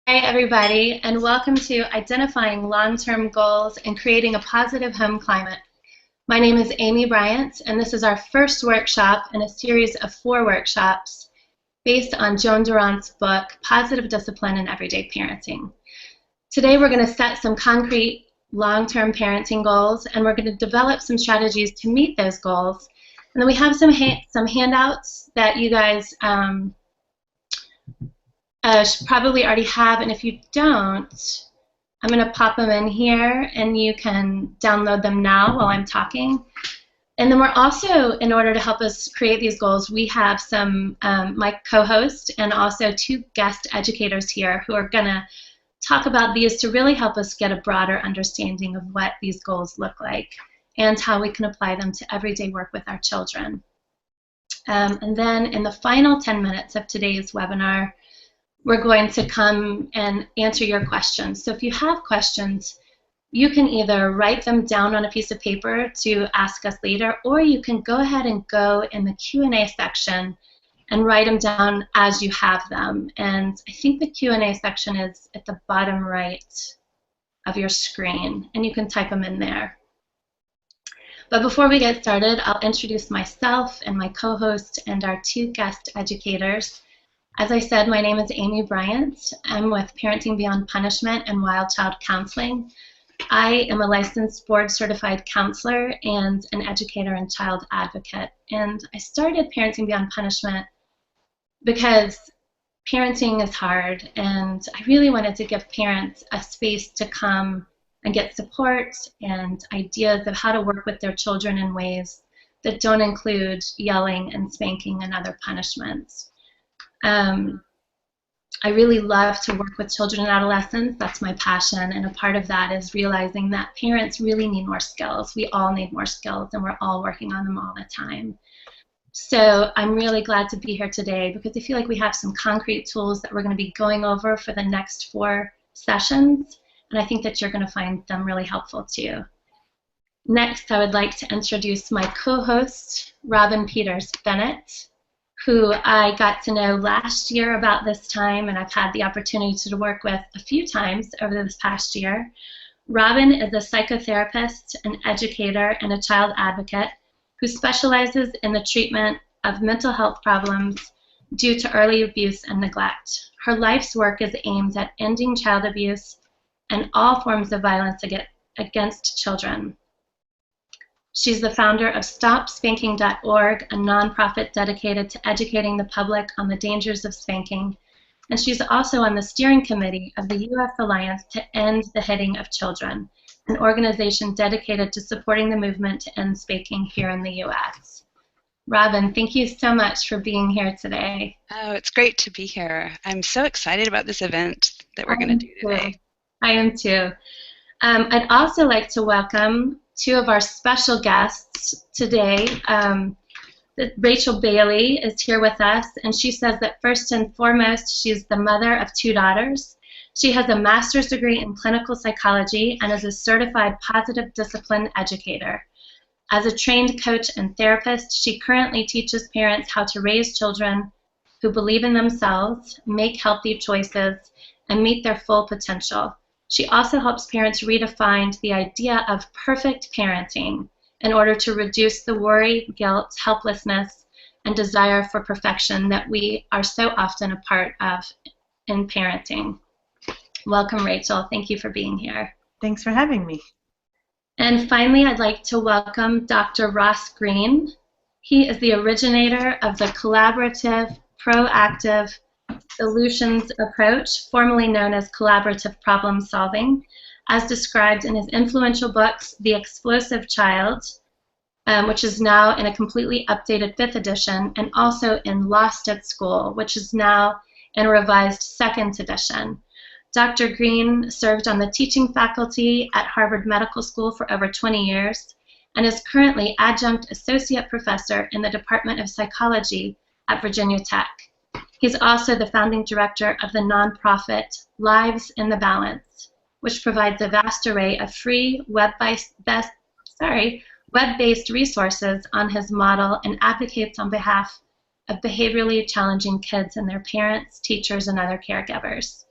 Hi, everybody, and welcome to Identifying Long-Term Goals and Creating a Positive Home Climate. My name is Amy Bryant, and this is our first workshop in a series of 4 workshops based on Joan Durant's book, Positive Discipline in Everyday Parenting. Today, we're going to set some concrete long-term parenting goals, and we're going to develop some strategies to meet those goals. And then we have some handouts that you guys should probably already have, and if you don't, I'm going to pop them in here and you can download them now while I'm talking. And then we're also, in order to help us create these goals, we have some, my co-host and also 2 guest educators here who are going to talk about these to really help us get a broader understanding of what these goals look like and how we can apply them to everyday work with our children. And then in the final 10 minutes of today's webinar, we're going to come and answer your questions. So if you have questions, you can either write them down on a piece of paper to ask us later, or you can go ahead and go in the Q&A section and write them down as you have them. And I think the Q&A section is at the bottom right of your screen, and you can type them in there. But before we get started, I'll introduce myself and my co-host and our 2 guest educators. As I said, my name is Amy Bryant. I'm with Parenting Beyond Punishment and Wild Child Counseling. I am a licensed board-certified counselor and an educator and child advocate. And I started Parenting Beyond Punishment because parenting is hard, and I really wanted to give parents a space to come and get support and ideas of how to work with their children in ways that don't include yelling and spanking and other punishments. I really love to work with children and adolescents. That's my passion, and a part of that is realizing that parents really need more skills. We all need more skills, and we're all working on them all the time. So I'm really glad to be here today because I feel like we have some concrete tools that we're going to be going over for the next 4 sessions, and I think that you're going to find them really helpful too. Next, I would like to introduce my co-host, Robbyn Bennett, who I got to know last year about this time, and I've had the opportunity to work with a few times over this past year. Robbyn is a psychotherapist, an educator, and a child advocate who specializes in the treatment of mental health problems due to early abuse and neglect. Her life's work is aimed at ending child abuse and all forms of violence against children. She's the founder of StopSpanking.org, a nonprofit dedicated to educating the public on the dangers of spanking, and she's also on the steering committee of the U.S. Alliance to End the Hitting of Children, an organization dedicated to supporting the movement to end spanking here in the U.S. Robbyn, thank you so much for being here today. Oh, it's great to be here. I'm so excited about this event that we're going to do today. I am too. I'd also like to welcome 2 of our special guests today. Rachel Bailey is here with us, and she says that first and foremost, she's the mother of 2 daughters. She has a master's degree in clinical psychology and is a certified positive discipline educator. As a trained coach and therapist, she currently teaches parents how to raise children who believe in themselves, make healthy choices, and meet their full potential. She also helps parents redefine the idea of perfect parenting in order to reduce the worry, guilt, helplessness, and desire for perfection that we are so often a part of in parenting. Welcome, Rachel. Thank you for being here. Thanks for having me. And finally, I'd like to welcome Dr. Ross Greene. He is the originator of the collaborative, proactive solutions approach, formerly known as collaborative problem solving, as described in his influential books, The Explosive Child, which is now in a completely updated 5th edition, and also in Lost at School, which is now in a revised 2nd edition. Dr. Greene served on the teaching faculty at Harvard Medical School for over 20 years and is currently adjunct associate professor in the Department of Psychology at Virginia Tech. He's also the founding director of the nonprofit Lives in the Balance, which provides a vast array of free web-based resources on his model and advocates on behalf of behaviorally challenging kids and their parents, teachers, and other caregivers.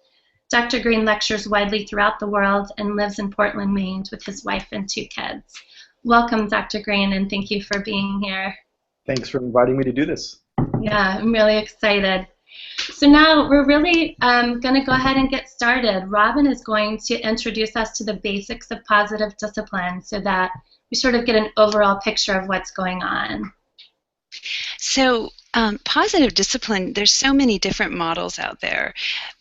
Dr. Greene lectures widely throughout the world and lives in Portland, Maine with his wife and 2 kids. Welcome, Dr. Greene, and thank you for being here. Thanks for inviting me to do this. Yeah, I'm really excited. So now we're really going to go ahead and get started. Robbyn is going to introduce us to the basics of positive discipline so that we sort of get an overall picture of what's going on. So positive discipline, there's so many different models out there,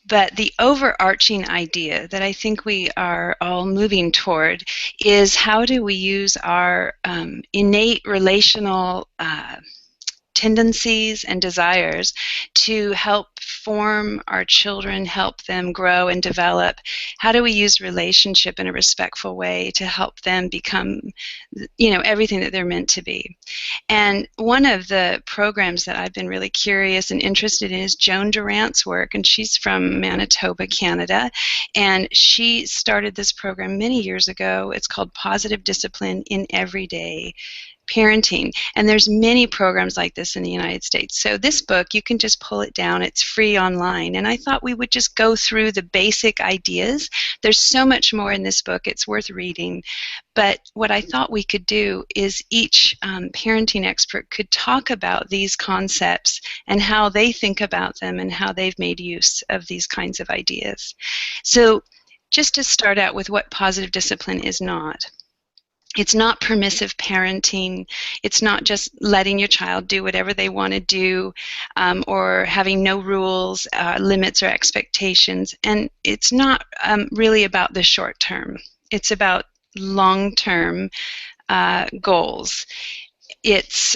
but the overarching idea that I think we are all moving toward is how do we use our innate relational tendencies and desires to help form our children, help them grow and develop. How do we use relationship in a respectful way to help them become, everything that they're meant to be? And one of the programs that I've been really curious and interested in is Joan Durant's work, and she's from Manitoba, Canada, and she started this program many years ago. It's called Positive Discipline in Everyday Parenting, and there's many programs like this in the United States. So this book, you can just pull it down. It's free online, and I thought we would just go through the basic ideas. There's so much more in this book. It's worth reading, but what I thought we could do is each parenting expert could talk about these concepts and how they think about them and how they've made use of these kinds of ideas. So just to start out with what positive discipline is not. It's not permissive parenting. It's not just letting your child do whatever they want to do or having no rules, limits, or expectations. And it's not really about the short term. It's about long-term goals. It's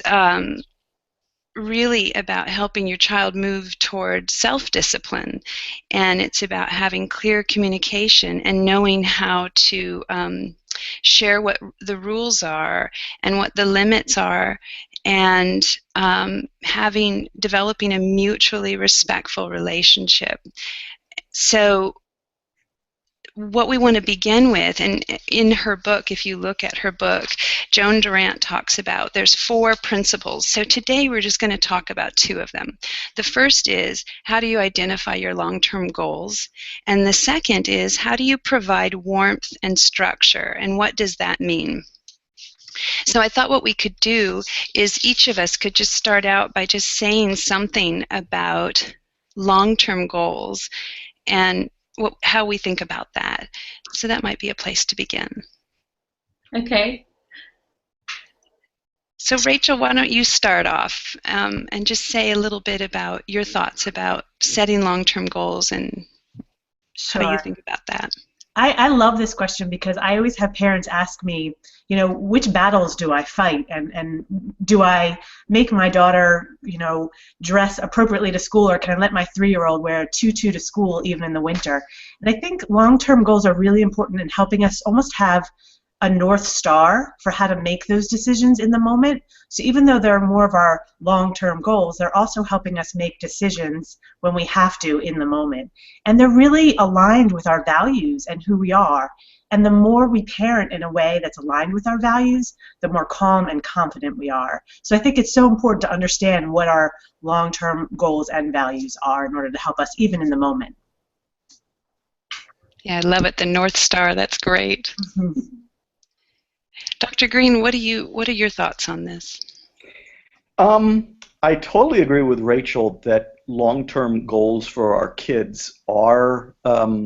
really about helping your child move toward self-discipline, and it's about having clear communication and knowing how to share what the rules are and what the limits are, and developing a mutually respectful relationship. So what we want to begin with, and in her book, if you look at her book, Joan Durant talks about there's 4 principles. So today we're just going to talk about 2 of them. The first is, how do you identify your long-term goals? And the second is, how do you provide warmth and structure? And what does that mean? So I thought what we could do is each of us could just start out by just saying something about long-term goals and how we think about that. So that might be a place to begin. Okay. So Rachel, why don't you start off and just say a little bit about your thoughts about setting long-term goals and how you think about that. I love this question because I always have parents ask me, which battles do I fight, and do I make my daughter, dress appropriately to school, or can I let my 3-year-old wear a tutu to school even in the winter? And I think long-term goals are really important in helping us almost have a North Star for how to make those decisions in the moment. So even though they're more of our long-term goals, they're also helping us make decisions when we have to in the moment. And they're really aligned with our values and who we are. And the more we parent in a way that's aligned with our values, the more calm and confident we are. So I think it's so important to understand what our long-term goals and values are in order to help us even in the moment. Yeah, I love it. The North Star, that's great. Mm-hmm. Dr. Greene, what are your thoughts on this? I totally agree with Rachel that long-term goals for our kids are the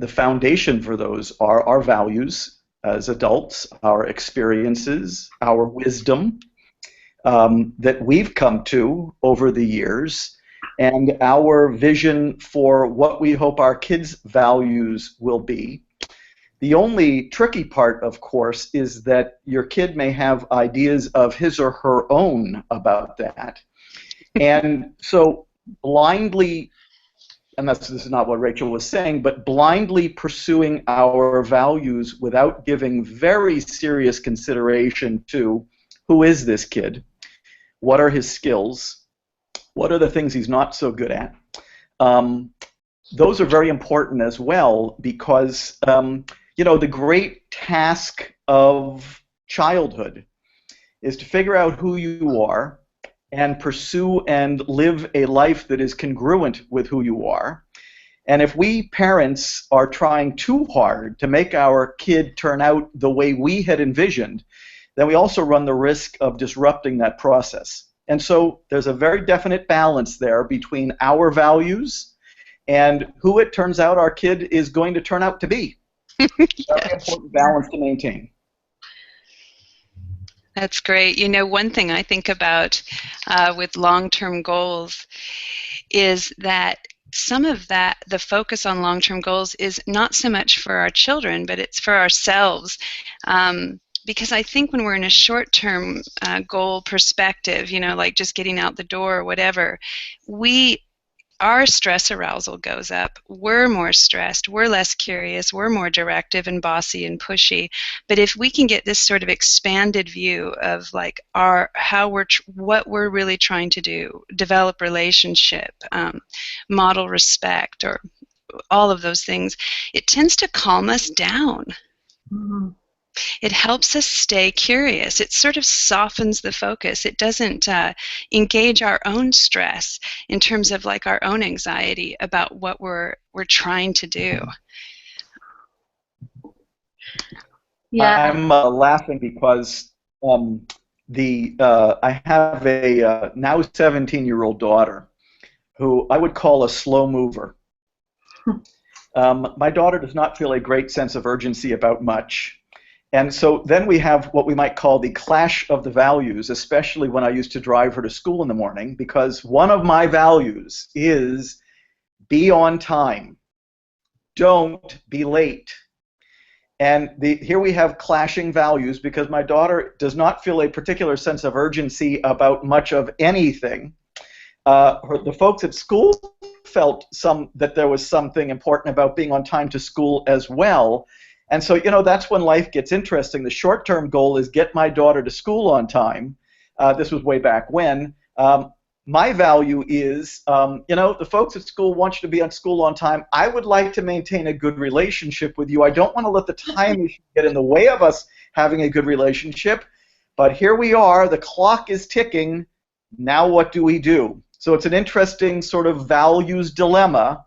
foundation for those are our values as adults, our experiences, our wisdom that we've come to over the years, and our vision for what we hope our kids' values will be. The only tricky part, of course, is that your kid may have ideas of his or her own about that. And so blindly, and this is not what Rachel was saying, but blindly pursuing our values without giving very serious consideration to who is this kid, what are his skills, what are the things he's not so good at. Those are very important as well because the great task of childhood is to figure out who you are and pursue and live a life that is congruent with who you are. And if we parents are trying too hard to make our kid turn out the way we had envisioned, then we also run the risk of disrupting that process. And so there's a very definite balance there between our values and who it turns out our kid is going to turn out to be. Very important balance to maintain. That's great. You know, one thing I think about with long-term goals is that some of that, the focus on long-term goals is not so much for our children, but it's for ourselves. Because I think when we're in a short-term goal perspective, you know, like just getting out the door or whatever, our stress arousal goes up. We're more stressed. We're less curious. We're more directive and bossy and pushy. But if we can get this sort of expanded view of like what we're really trying to do, develop relationship, model respect, or all of those things, it tends to calm us down. Mm-hmm. It helps us stay curious. It sort of softens the focus. It doesn't engage our own stress in terms of like our own anxiety about what we're trying to do. Yeah. I'm laughing because I have a now 17-year-old daughter who I would call a slow mover. My daughter does not feel a great sense of urgency about much. And so then we have what we might call the clash of the values, especially when I used to drive her to school in the morning, because one of my values is be on time. Don't be late. And here we have clashing values because my daughter does not feel a particular sense of urgency about much of anything. The folks at school felt that there was something important about being on time to school as well. And so, you know, that's when life gets interesting. The short-term goal is get my daughter to school on time. This was way back when. My value is, you know, the folks at school want you to be on school on time. I would like to maintain a good relationship with you. I don't want to let the time issue get in the way of us having a good relationship. But here we are. The clock is ticking. Now what do we do? So it's an interesting sort of values dilemma.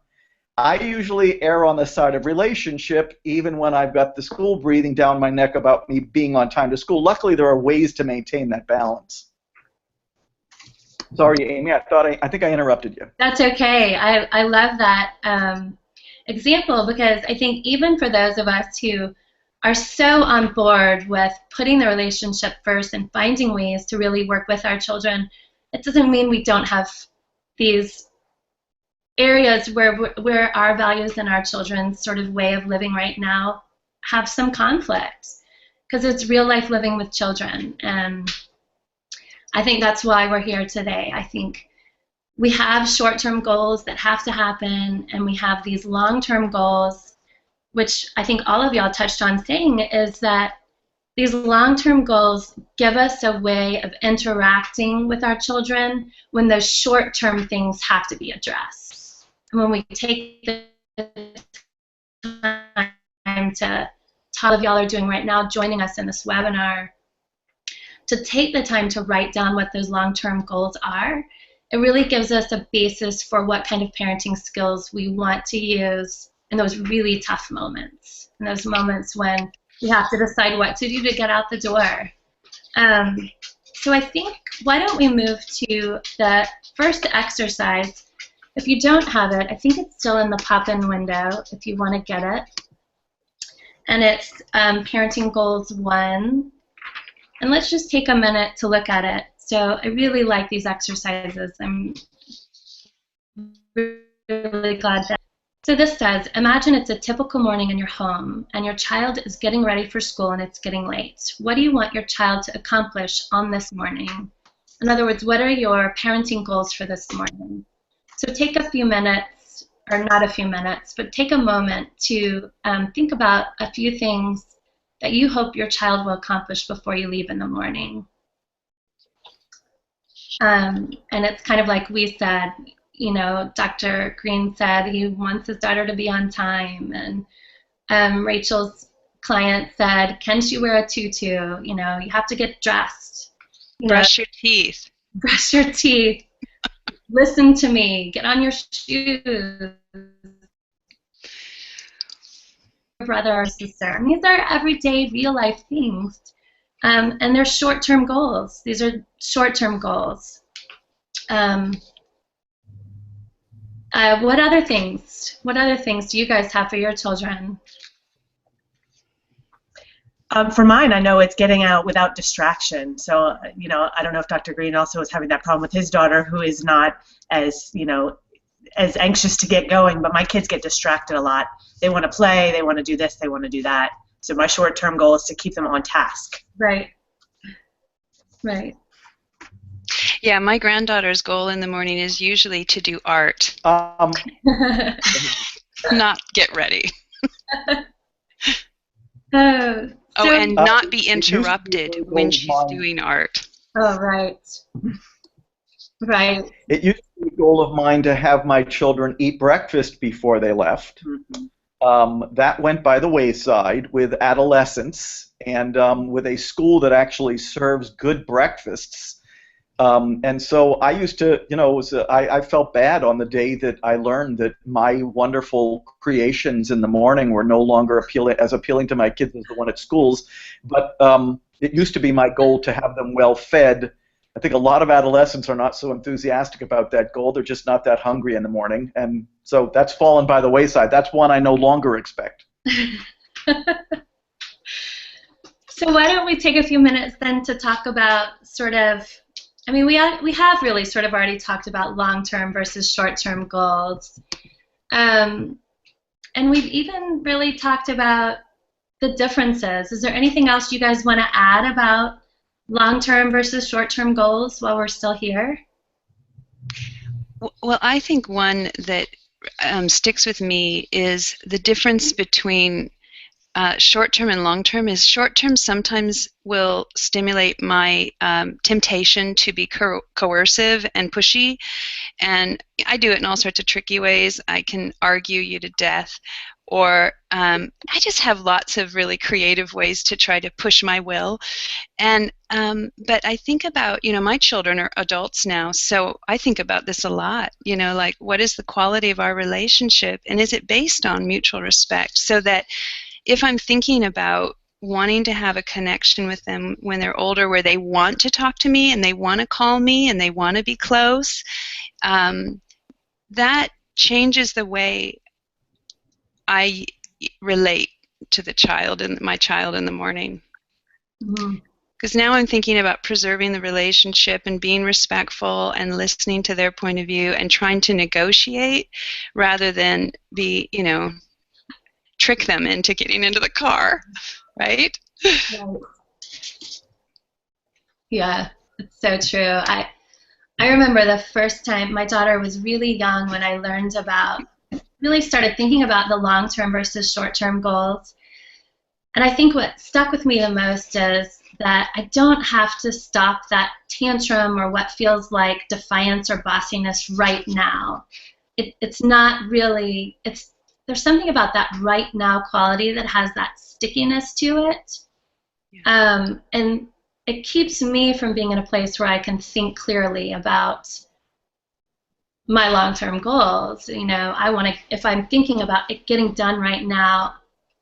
I usually err on the side of relationship, even when I've got the school breathing down my neck about me being on time to school. Luckily, there are ways to maintain that balance. Sorry, Amy, I think I interrupted you. That's okay. I love that example because I think even for those of us who are so on board with putting the relationship first and finding ways to really work with our children, it doesn't mean we don't have these areas where our values and our children's sort of way of living right now have some conflict, because it's real life living with children. And I think that's why we're here today. I think we have short-term goals that have to happen, and we have these long-term goals, which I think all of y'all touched on saying, is that these long-term goals give us a way of interacting with our children when those short-term things have to be addressed. And when we take the time to, all of y'all are doing right now, joining us in this webinar, to take the time to write down what those long-term goals are, it really gives us a basis for what kind of parenting skills we want to use in those really tough moments, in those moments when we have to decide what to do to get out the door. So I think, why don't we move to the first exercise. If you don't have it, I think it's still in the pop-in window if you want to get it. And it's Parenting Goals 1. And let's just take a minute to look at it. So I really like these exercises. I'm really glad that. So this says, imagine it's a typical morning in your home and your child is getting ready for school and it's getting late. What do you want your child to accomplish on this morning? In other words, what are your parenting goals for this morning? So take a few minutes, or not a few minutes, but take a moment to think about a few things that you hope your child will accomplish before you leave in the morning. And it's kind of like we said, you know, Dr. Greene said he wants his daughter to be on time, and Rachel's client said, can she wear a tutu? You know, you have to get dressed. Brush your teeth. Brush your teeth. Listen to me. Get on your shoes. brother or sister. And these are everyday, real-life things. And they're short-term goals. These are short-term goals. What other things? What other things do you guys have for your children? For mine, I know it's getting out without distraction. So, you know, I don't know if Dr. Greene also is having that problem with his daughter, who is not as, you know, as anxious to get going, but my kids get distracted a lot. They want to play, they want to do this, they want to do that. So my short-term goal is to keep them on task. Right. Right. Yeah, my granddaughter's goal in the morning is usually to do art, not get ready. And not be interrupted when she's doing art. Oh, right. Right. It used to be a goal of mine to have my children eat breakfast before they left. Mm-hmm. That went by the wayside with adolescence and with a school that actually serves good breakfasts. And so I used to, you know, I felt bad on the day that I learned that my wonderful creations in the morning were no longer appealing to my kids as the one at schools. But it used to be my goal to have them well fed. I think a lot of adolescents are not so enthusiastic about that goal. They're just not that hungry in the morning. And so that's fallen by the wayside. That's one I no longer expect. So why don't we take a few minutes then to talk about sort of, I mean, we have really sort of already talked about long-term versus short-term goals. And we've even really talked about the differences. Is there anything else you guys want to add about long-term versus short-term goals while we're still here? Well, I think one that sticks with me is the difference between short-term and long-term is short-term sometimes will stimulate my temptation to be coercive and pushy, and I do it in all sorts of tricky ways. I can argue you to death, or I just have lots of really creative ways to try to push my will. And but I think about, you know, my children are adults now, so I think about this a lot, you know, like what is the quality of our relationship, and is it based on mutual respect, so that if I'm thinking about wanting to have a connection with them when they're older where they want to talk to me and they want to call me and they want to be close, that changes the way I relate to the child and my child in the morning. Because now I'm thinking about preserving the relationship and being respectful and listening to their point of view and trying to negotiate rather than be, you know, trick them into getting into the car, right? Yeah, it's so true. I remember the first time my daughter was really young when I learned about, really started thinking about the long-term versus short-term goals. And I think what stuck with me the most is that I don't have to stop that tantrum or what feels like defiance or bossiness right now. It's not really, there's something about that right now quality that has that stickiness to it. Yeah. And it keeps me from being in a place where I can think clearly about my long-term goals. You know, I want to, if I'm thinking about it getting done right now,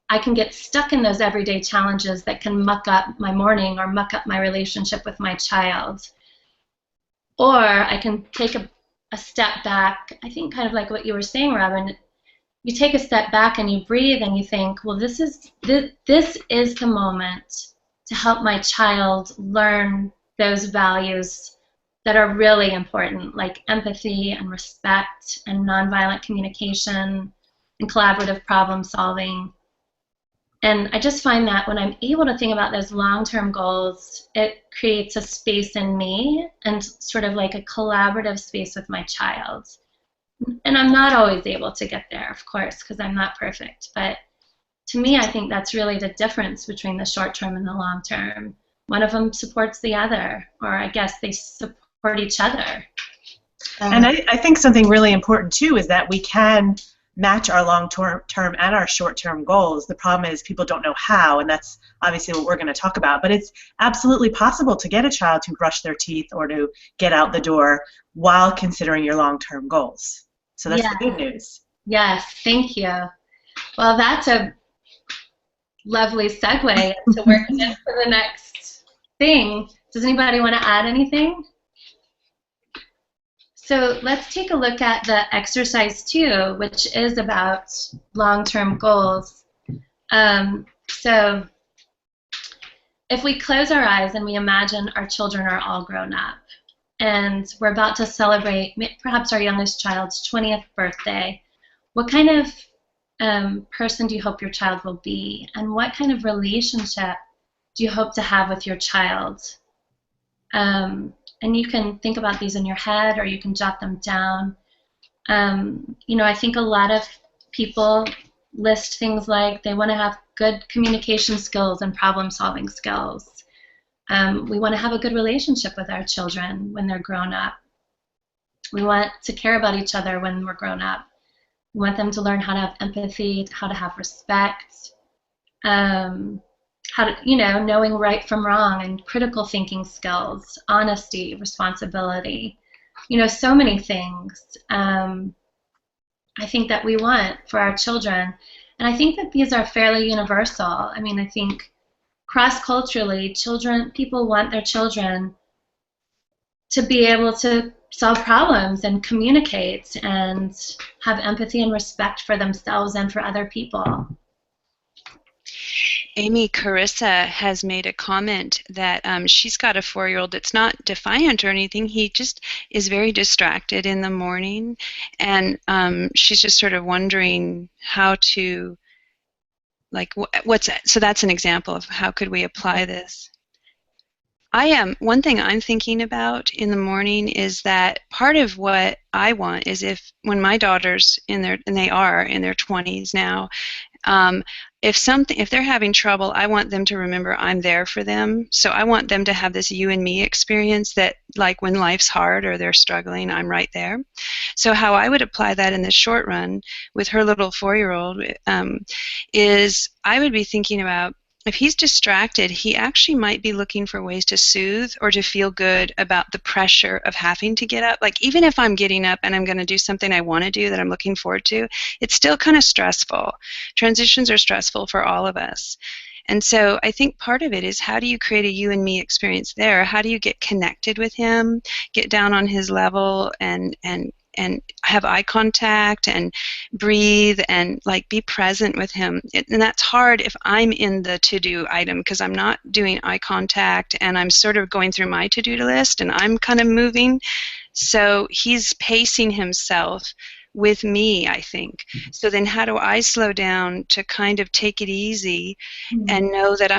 I can get stuck in those everyday challenges that can muck up my morning or muck up my relationship with my child. Or I can take a step back, I think kind of like what you were saying, Robbyn. You take a step back and you breathe and you think, well, this is the moment to help my child learn those values that are really important, like empathy and respect and nonviolent communication and collaborative problem solving. And I just find that when I'm able to think about those long-term goals, it creates a space in me and sort of like a collaborative space with my child. And I'm not always able to get there, of course, because I'm not perfect. But to me, I think that's really the difference between the short term and the long term. One of them supports the other, or I guess they support each other. And I think something really important, too, is that we can match our long-term and our short-term goals. The problem is people don't know how, and that's obviously what we're going to talk about. But it's absolutely possible to get a child to brush their teeth or to get out the door while considering your long-term goals. So that's the good news. Yes, thank you. Well, that's a lovely segue into working into the next thing. Does anybody want to add anything? So let's take a look at the exercise 2, which is about long-term goals. So if we close our eyes and we imagine our children are all grown up, and we're about to celebrate perhaps our youngest child's 20th birthday, what kind of person do you hope your child will be? And what kind of relationship do you hope to have with your child? And you can think about these in your head, or you can jot them down. You know, I think a lot of people list things like they want to have good communication skills and problem-solving skills. We want to have a good relationship with our children when they're grown up. We want to care about each other when we're grown up. We want them to learn how to have empathy, how to have respect, how to, you know, knowing right from wrong, and critical thinking skills, honesty, responsibility, you know, so many things I think that we want for our children. And I think that these are fairly universal. I mean, I think cross-culturally, people want their children to be able to solve problems and communicate and have empathy and respect for themselves and for other people. Amy Carissa has made a comment that she's got a 4-year-old that's not defiant or anything. He just is very distracted in the morning, and she's just sort of wondering how to, like, so that's an example of how could we apply this. One thing I'm thinking about in the morning is that part of what I want is when my daughters and they are in their 20s now, if they're having trouble, I want them to remember I'm there for them. So I want them to have this you and me experience that, like, when life's hard or they're struggling, I'm right there. So how I would apply that in the short run with her little 4-year-old is I would be thinking about, if he's distracted, he actually might be looking for ways to soothe or to feel good about the pressure of having to get up. Like, even if I'm getting up and I'm going to do something I want to do that I'm looking forward to, it's still kind of stressful. Transitions are stressful for all of us. And so I think part of it is, how do you create a you and me experience there? How do you get connected with him, get down on his level, and have eye contact and breathe and, like, be present with him? And that's hard if I'm in the to-do item, because I'm not doing eye contact and I'm sort of going through my to-do list and I'm kind of moving. So he's pacing himself with me, I think. So then how do I slow down to kind of take it easy and know that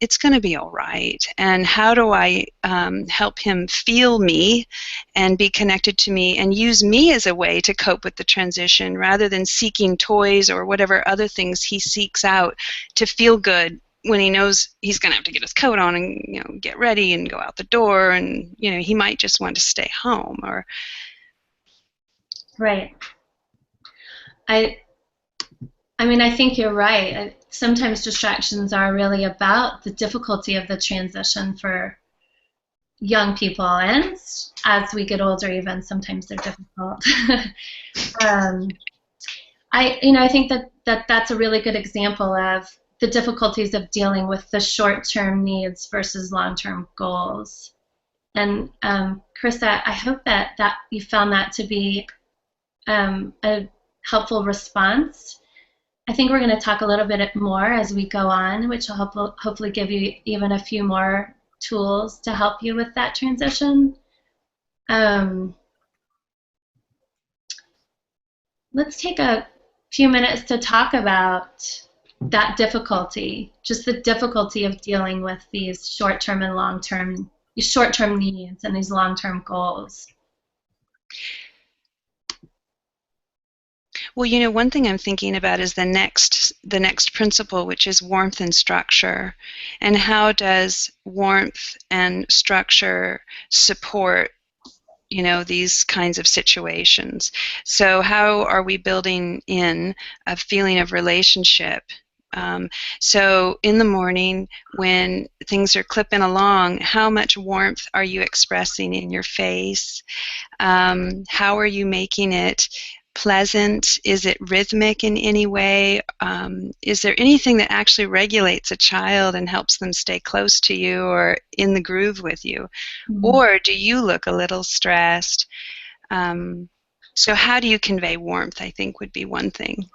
it's gonna be all right? And how do I help him feel me and be connected to me and use me as a way to cope with the transition, rather than seeking toys or whatever other things he seeks out to feel good when he knows he's going to have to get his coat on and, you know, get ready and go out the door, and, you know, he might just want to stay home. Or Right. I mean, I think you're right. Sometimes distractions are really about the difficulty of the transition for young people, and as we get older, even sometimes they're difficult. I think that's a really good example of the difficulties of dealing with the short-term needs versus long-term goals. And Carissa, I hope that you found that to be a helpful response. I think we're going to talk a little bit more as we go on, which will hopefully give you even a few more tools to help you with that transition. Let's take a few minutes to talk about that difficulty, just the difficulty of dealing with these short-term and long-term, these short-term needs and these long-term goals. Well, you know, one thing I'm thinking about is the next principle, which is warmth and structure. And how does warmth and structure support, you know, these kinds of situations? So how are we building in a feeling of relationship? So in the morning, when things are clipping along, how much warmth are you expressing in your face? How are you making it pleasant? Is it rhythmic in any way? Is there anything that actually regulates a child and helps them stay close to you or in the groove with you? Mm-hmm. Or do you look a little stressed? So how do you convey warmth, I think, would be one thing.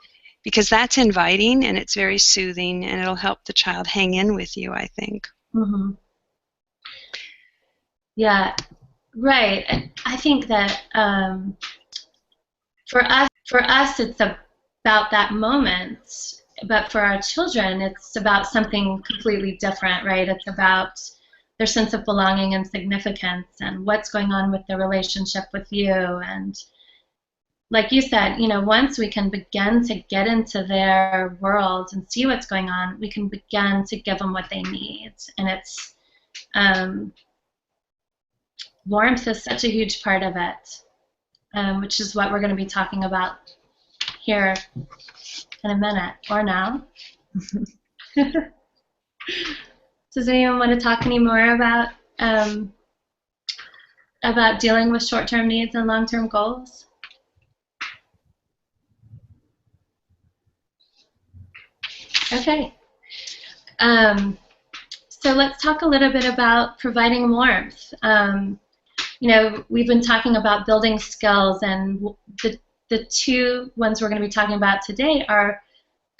Because that's inviting and it's very soothing and it'll help the child hang in with you, I think. Mm-hmm. Yeah, right. I think that for us, it's about that moment, but for our children, it's about something completely different, right? It's about their sense of belonging and significance and what's going on with their relationship with you. And like you said, once we can begin to get into their world and see what's going on, we can begin to give them what they need. And it's warmth is such a huge part of it, which is what we're going to be talking about here in a minute, or now. Does anyone want to talk any more about dealing with short-term needs and long-term goals? Okay. So let's talk a little bit about providing warmth. We've been talking about building skills, and the two ones we're going to be talking about today are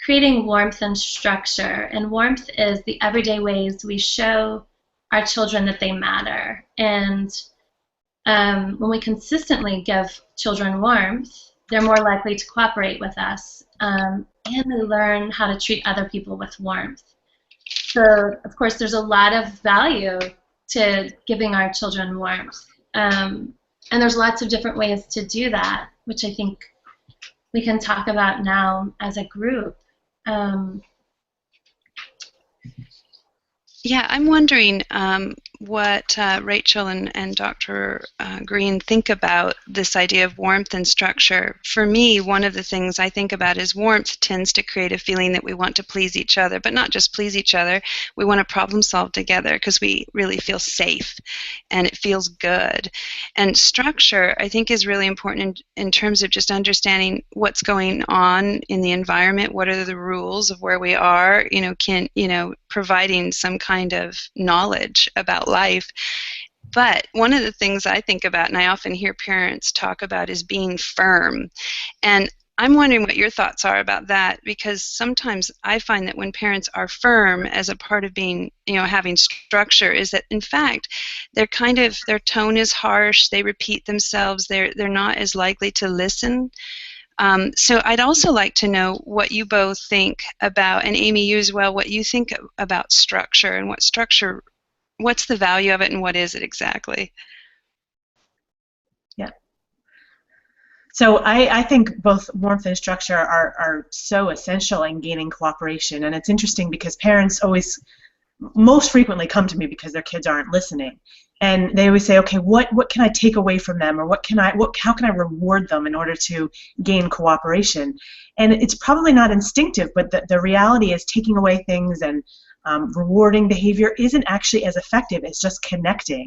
creating warmth and structure. And warmth is the everyday ways we show our children that they matter. And when we consistently give children warmth, they're more likely to cooperate with us, and they learn how to treat other people with warmth. So, of course, there's a lot of value to giving our children warmth. And there's lots of different ways to do that, which I think we can talk about now as a group. Yeah, I'm wondering what Rachel and Dr. Greene think about this idea of warmth and structure. For me, one of the things I think about is warmth tends to create a feeling that we want to please each other, but not just please each other. We want to problem solve together because we really feel safe and it feels good. And structure, I think, is really important in terms of just understanding what's going on in the environment, what are the rules of where we are, providing some kind of knowledge about life. But one of the things I think about, and I often hear parents talk about, is being firm. And I'm wondering what your thoughts are about that, because sometimes I find that when parents are firm as a part of being, having structure, is that in fact their tone is harsh, they repeat themselves, they're not as likely to listen. So I'd also like to know what you both think about, and Amy, you as well, what you think about structure and what's the value of it and what is it exactly? Yeah. So I think both warmth and structure are so essential in gaining cooperation. And it's interesting because parents most frequently come to me because their kids aren't listening. And they always say, okay, what can I take away from them, or how can I reward them in order to gain cooperation? And it's probably not instinctive, but the reality is taking away things and rewarding behavior isn't actually as effective as just connecting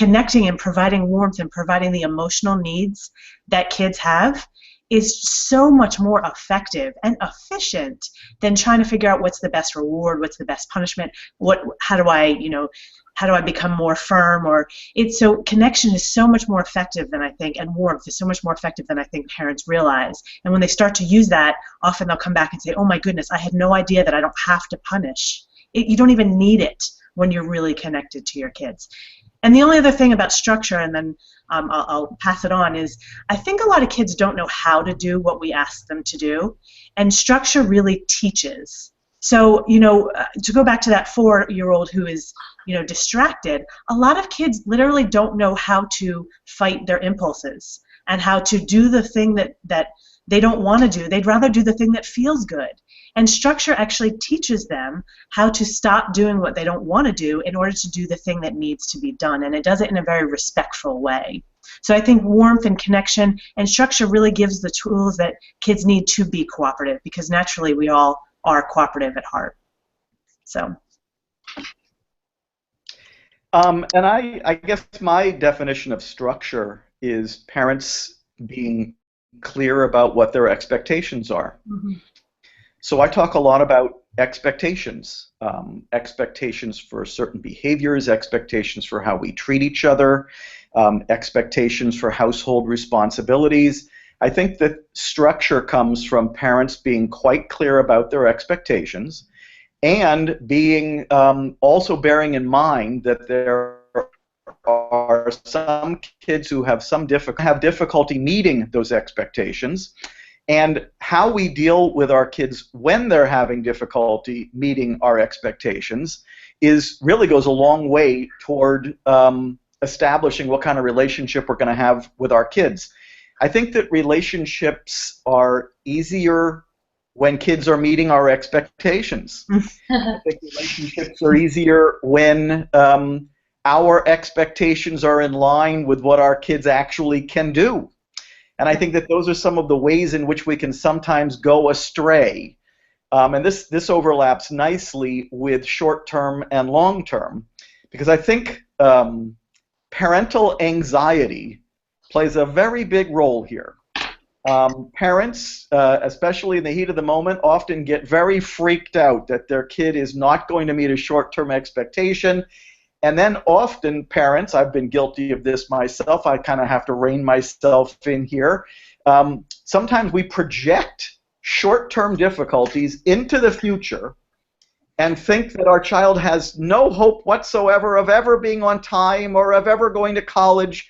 and providing warmth and providing the emotional needs that kids have is so much more effective and efficient than trying to figure out what's the best reward, what's the best punishment, how do I become more firm, so connection is so much more effective than I think, and warmth is so much more effective than I think parents realize. And when they start to use that, often they'll come back and say, oh my goodness, I had no idea that I don't have to punish. You don't even need it when you're really connected to your kids. And the only other thing about structure, and then I'll pass it on, is I think a lot of kids don't know how to do what we ask them to do, and structure really teaches. So, to go back to that 4-year-old who is, distracted, a lot of kids literally don't know how to fight their impulses and how to do the thing that they don't want to do. They'd rather do the thing that feels good. And structure actually teaches them how to stop doing what they don't want to do in order to do the thing that needs to be done. And it does it in a very respectful way. So I think warmth and connection and structure really gives the tools that kids need to be cooperative, because naturally we all are cooperative at heart. So. And I guess my definition of structure is parents being clear about what their expectations are. Mm-hmm. So I talk a lot about expectations, expectations for certain behaviors, expectations for how we treat each other, expectations for household responsibilities. I think that structure comes from parents being quite clear about their expectations and being also bearing in mind that there are some kids who have difficulty meeting those expectations, and how we deal with our kids when they're having difficulty meeting our expectations really goes a long way toward establishing what kind of relationship we're going to have with our kids. I think that relationships are easier when kids are meeting our expectations. I think relationships are easier when our expectations are in line with what our kids actually can do. And I think that those are some of the ways in which we can sometimes go astray. And this overlaps nicely with short-term and long-term, because I think parental anxiety plays a very big role here. Parents, especially in the heat of the moment, often get very freaked out that their kid is not going to meet a short-term expectation. And then often parents, I've been guilty of this myself, I kind of have to rein myself in here, sometimes we project short-term difficulties into the future and think that our child has no hope whatsoever of ever being on time or of ever going to college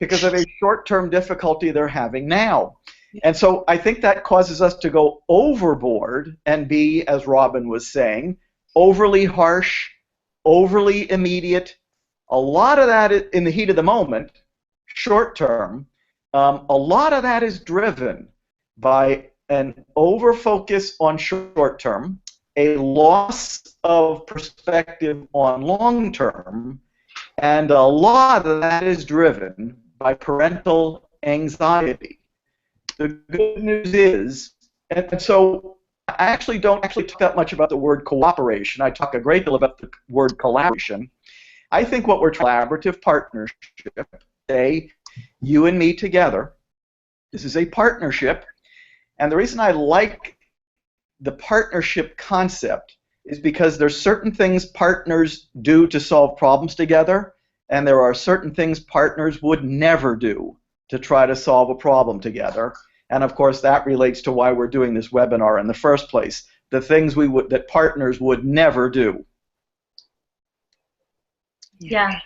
because of a short-term difficulty they're having now. And so I think that causes us to go overboard and be, as Robbyn was saying, overly harsh, overly immediate. A lot of that in the heat of the moment, short term, a lot of that is driven by an over-focus on short term, a loss of perspective on long term, and a lot of that is driven by parental anxiety. The good news is, and so I actually don't talk that much about the word cooperation. I talk a great deal about the word collaboration. I think what we're collaborative partnership, say, you and me together, this is a partnership, and the reason I like the partnership concept is because there's certain things partners do to solve problems together, and there are certain things partners would never do to try to solve a problem together. And of course, that relates to why we're doing this webinar in the first place. The things that partners would never do. Yeah.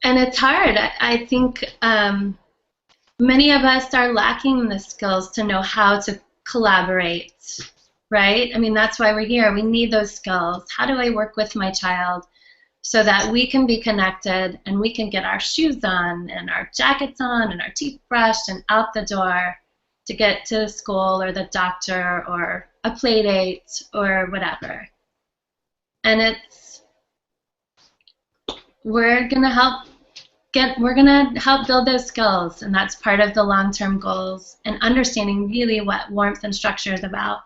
And it's hard. I think many of us are lacking the skills to know how to collaborate, right? I mean, that's why we're here. We need those skills. How do I work with my child so that we can be connected and we can get our shoes on and our jackets on and our teeth brushed and out the door to get to school or the doctor or a play date or whatever. And we're gonna help build those skills, and that's part of the long-term goals and understanding really what warmth and structure is about.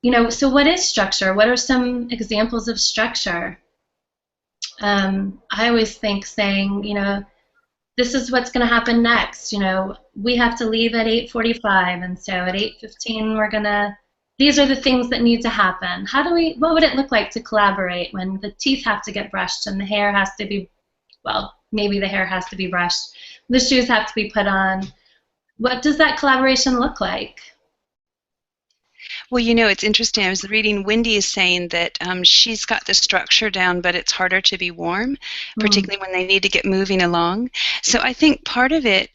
You know, so what is structure? What are some examples of structure? I always think saying, you know, this is what's going to happen next. You know, we have to leave at 8:45, and so at 8:15 these are the things that need to happen. What would it look like to collaborate when the teeth have to get brushed and the hair has to be, well, maybe the hair has to be brushed, the shoes have to be put on. What does that collaboration look like? Well, you know, it's interesting. I was reading Wendy is saying that she's got the structure down, but it's harder to be warm, particularly when they need to get moving along. So I think part of it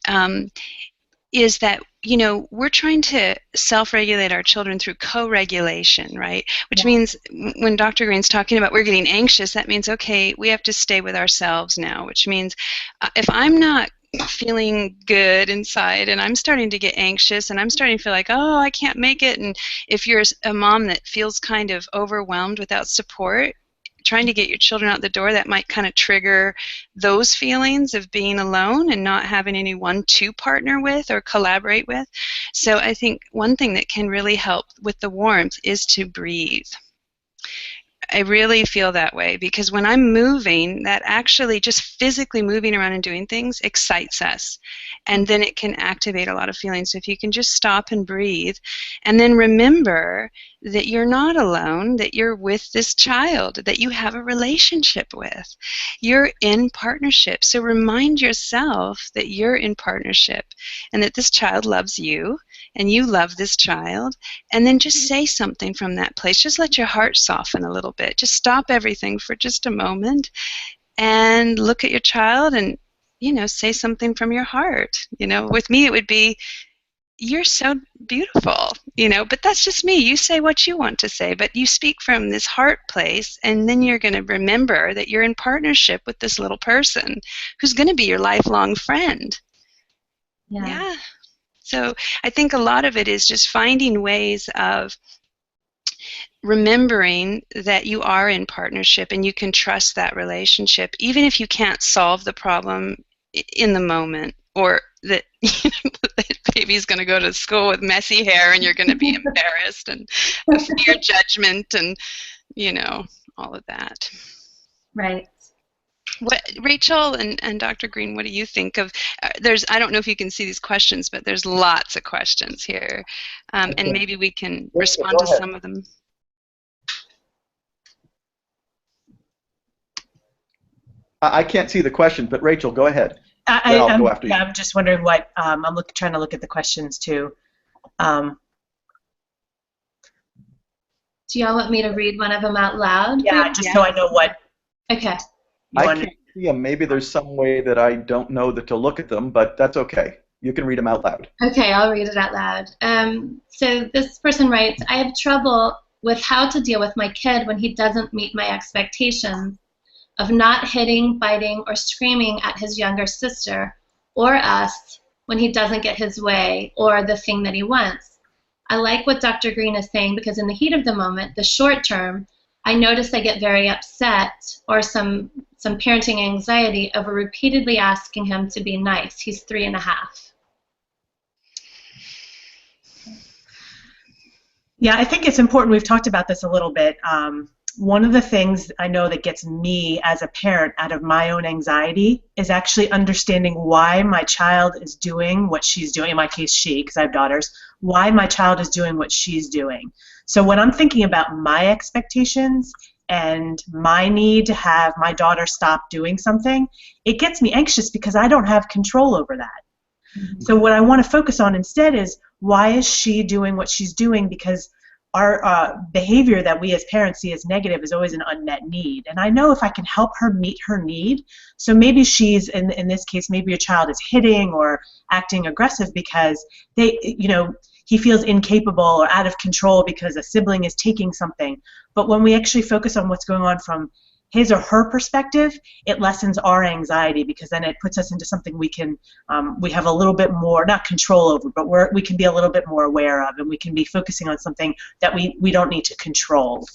is that, you know, we're trying to self-regulate our children through co-regulation, right? Which means when Dr. Greene's talking about we're getting anxious, that means, okay, we have to stay with ourselves now, which means if I'm not feeling good inside and I'm starting to get anxious and I'm starting to feel like, oh, I can't make it, and if you're a mom that feels kind of overwhelmed without support, trying to get your children out the door, that might kind of trigger those feelings of being alone and not having anyone to partner with or collaborate with. So I think one thing that can really help with the warmth is to breathe. I really feel that way, because when I'm moving, that actually just physically moving around and doing things excites us. And then it can activate a lot of feelings. So if you can just stop and breathe, and then remember that you're not alone, that you're with this child, that you have a relationship with. You're in partnership. So remind yourself that you're in partnership and that this child loves you and you love this child. And then just say something from that place. Just let your heart soften a little bit. Just stop everything for just a moment and look at your child and, say something from your heart. With me it would be, "You're so beautiful," but that's just me. You say what you want to say, but you speak from this heart place, and then you're going to remember that you're in partnership with this little person who's going to be your lifelong friend. Yeah. So I think a lot of it is just finding ways of remembering that you are in partnership and you can trust that relationship, even if you can't solve the problem in the moment, or that that baby's going to go to school with messy hair and you're going to be embarrassed and fear judgment and, all of that. Right. Rachel and Dr. Greene, what do you think of? I don't know if you can see these questions, but there's lots of questions here, and maybe we can respond to some of them. I can't see the question, but Rachel, go ahead. I'll go after you. I'm just wondering what I'm trying to look at the questions too. Do y'all want me to read one of them out loud? Yeah, so I know what. Okay. I can't see them. Maybe there's some way that I don't know to look at them, but that's okay. You can read them out loud. Okay, I'll read it out loud. So this person writes, "I have trouble with how to deal with my kid when he doesn't meet my expectations of not hitting, biting, or screaming at his younger sister or us when he doesn't get his way or the thing that he wants. I like what Dr. Greene is saying, because in the heat of the moment, the short term, I notice I get very upset or some parenting anxiety over repeatedly asking him to be nice. He's 3.5. Yeah, I think it's important. We've talked about this a little bit. One of the things I know that gets me as a parent out of my own anxiety is actually understanding why my child is doing what she's doing, in my case she, because I have daughters, why my child is doing what she's doing. So when I'm thinking about my expectations and my need to have my daughter stop doing something, it gets me anxious because I don't have control over that. Mm-hmm. So what I want to focus on instead is, why is she doing what she's doing? Because our behavior that we as parents see as negative is always an unmet need. And I know if I can help her meet her need, so maybe she's, in this case, maybe a child is hitting or acting aggressive because he feels incapable or out of control because a sibling is taking something. But when we actually focus on what's going on from his or her perspective, it lessens our anxiety, because then it puts us into something we have a little bit more, not control over, but we can be a little bit more aware of, and we can be focusing on something that we don't need to control.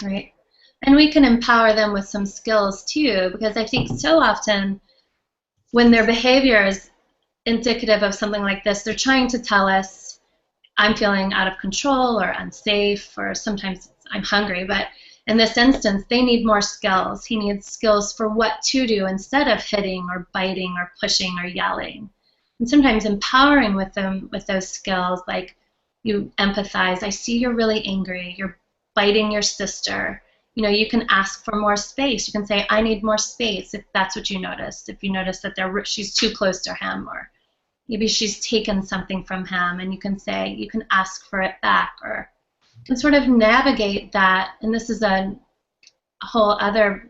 Right. And we can empower them with some skills too, because I think so often when their behavior is indicative of something like this, they're trying to tell us, I'm feeling out of control or unsafe, or sometimes I'm hungry, but in this instance, they need more skills. He needs skills for what to do instead of hitting or biting or pushing or yelling. And sometimes empowering with them with those skills, like you empathize. I see you're really angry. You're biting your sister. You can ask for more space. You can say, I need more space, if that's what you notice. If you notice that she's too close to him, or maybe she's taken something from him, and you can say, you can ask for it back, or can sort of navigate that. And this is a whole other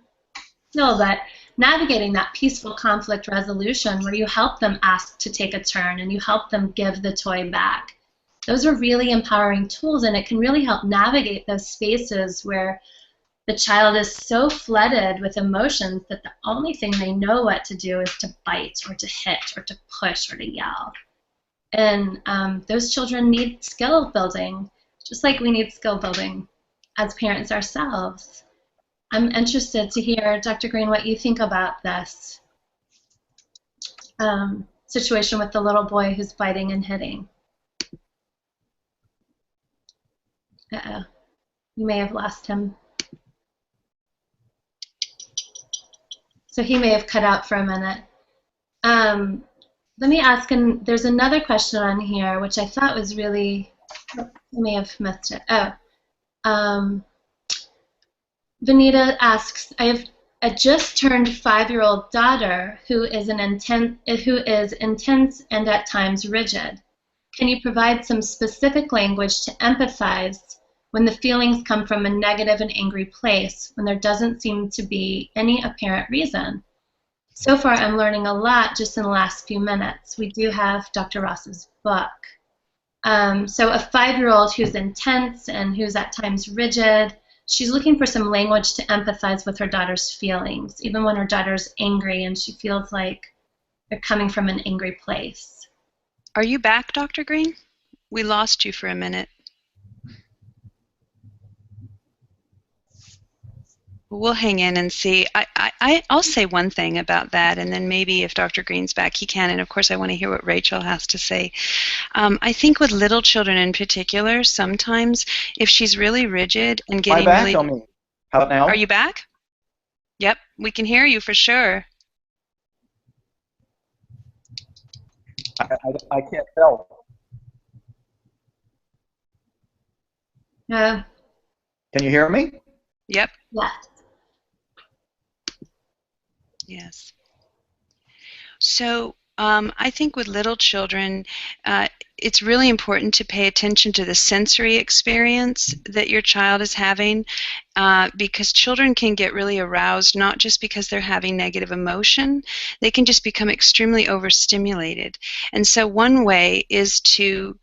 skill, but navigating that peaceful conflict resolution where you help them ask to take a turn and you help them give the toy back. Those are really empowering tools, and it can really help navigate those spaces where the child is so flooded with emotions that the only thing they know what to do is to bite or to hit or to push or to yell. And those children need skill building, just like we need skill building as parents ourselves. I'm interested to hear, Dr. Greene, what you think about this situation with the little boy who's biting and hitting. Uh-oh. You may have lost him. So he may have cut out for a minute. Let me ask, and there's another question on here which I thought was really, I may have missed it. Vanita asks, I have a just turned 5-year-old daughter who is intense and at times rigid. Can you provide some specific language to empathize when the feelings come from a negative and angry place when there doesn't seem to be any apparent reason? So far, I'm learning a lot just in the last few minutes. We do have Dr. Ross's book. So a 5-year-old who's intense and who's at times rigid, she's looking for some language to empathize with her daughter's feelings, even when her daughter's angry and she feels like they're coming from an angry place. Are you back, Dr. Greene? We lost you for a minute. We'll hang in and see. I'll say one thing about that, and then maybe if Dr. Greene's back, he can. And of course, I want to hear what Rachel has to say. I think with little children in particular, sometimes if she's really rigid and getting really... Tell me. How about now? Are you back? Yep, we can hear you for sure. I can't tell. Can you hear me? Yep. Yeah. Yes. So I think with little children, it's really important to pay attention to the sensory experience that your child is having, because children can get really aroused, not just because they're having negative emotion, they can just become extremely overstimulated. And so one way is to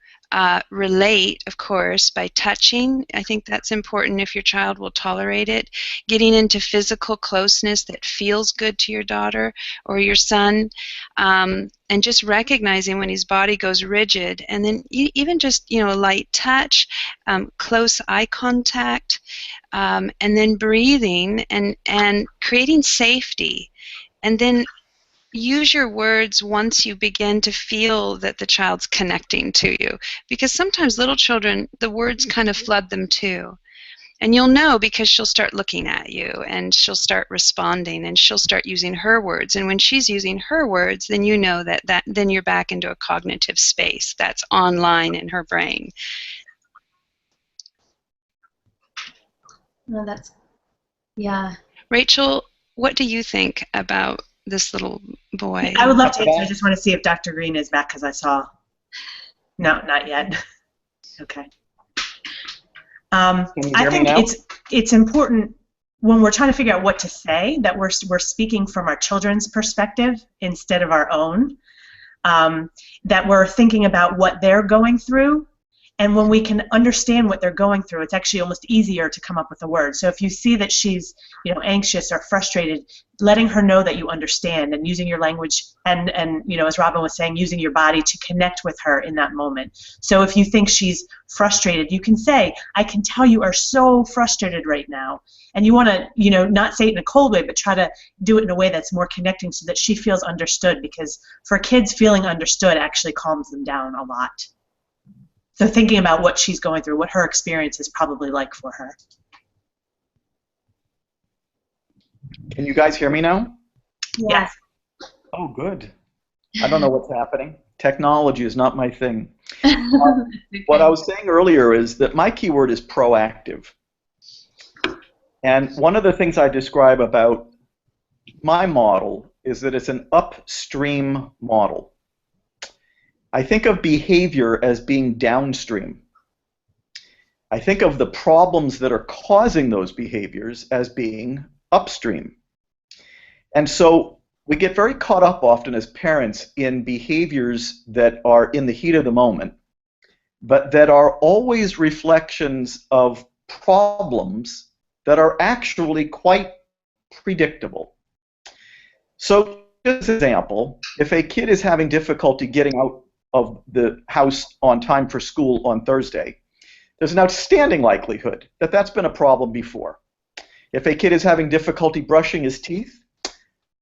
relate, of course, by touching. I think that's important if your child will tolerate it. Getting into physical closeness that feels good to your daughter or your son, and just recognizing when his body goes rigid, and then even just a light touch, close eye contact, and then breathing and creating safety, and then use your words once you begin to feel that the child's connecting to you, because sometimes little children, the words kind of flood them too. And you'll know because she'll start looking at you and she'll start responding and she'll start using her words. And when she's using her words, then you know that then you're back into a cognitive space that's online in her brain. No, that's, yeah. Rachel, what do you think about this little boy? I would love to answer. I just want to see if Dr. Greene is back because I saw. No, not yet. Okay. I think it's important when we're trying to figure out what to say that we're speaking from our children's perspective instead of our own. That we're thinking about what they're going through. And when we can understand what they're going through, it's actually almost easier to come up with a word. So if you see that she's, anxious or frustrated, letting her know that you understand and using your language and as Robbyn was saying, using your body to connect with her in that moment. So if you think she's frustrated, you can say, I can tell you are so frustrated right now. And you want to, not say it in a cold way, but try to do it in a way that's more connecting so that she feels understood, because for kids, feeling understood actually calms them down a lot. So thinking about what she's going through, what her experience is probably like for her. Can you guys hear me now? Yes. Oh, good. I don't know what's happening. Technology is not my thing. What I was saying earlier is that my keyword is proactive. And one of the things I describe about my model is that it's an upstream model. I think of behavior as being downstream. I think of the problems that are causing those behaviors as being upstream. And so we get very caught up often as parents in behaviors that are in the heat of the moment, but that are always reflections of problems that are actually quite predictable. So, as an example, if a kid is having difficulty getting out of the house on time for school on Thursday, there's an outstanding likelihood that that's been a problem before. If a kid is having difficulty brushing his teeth,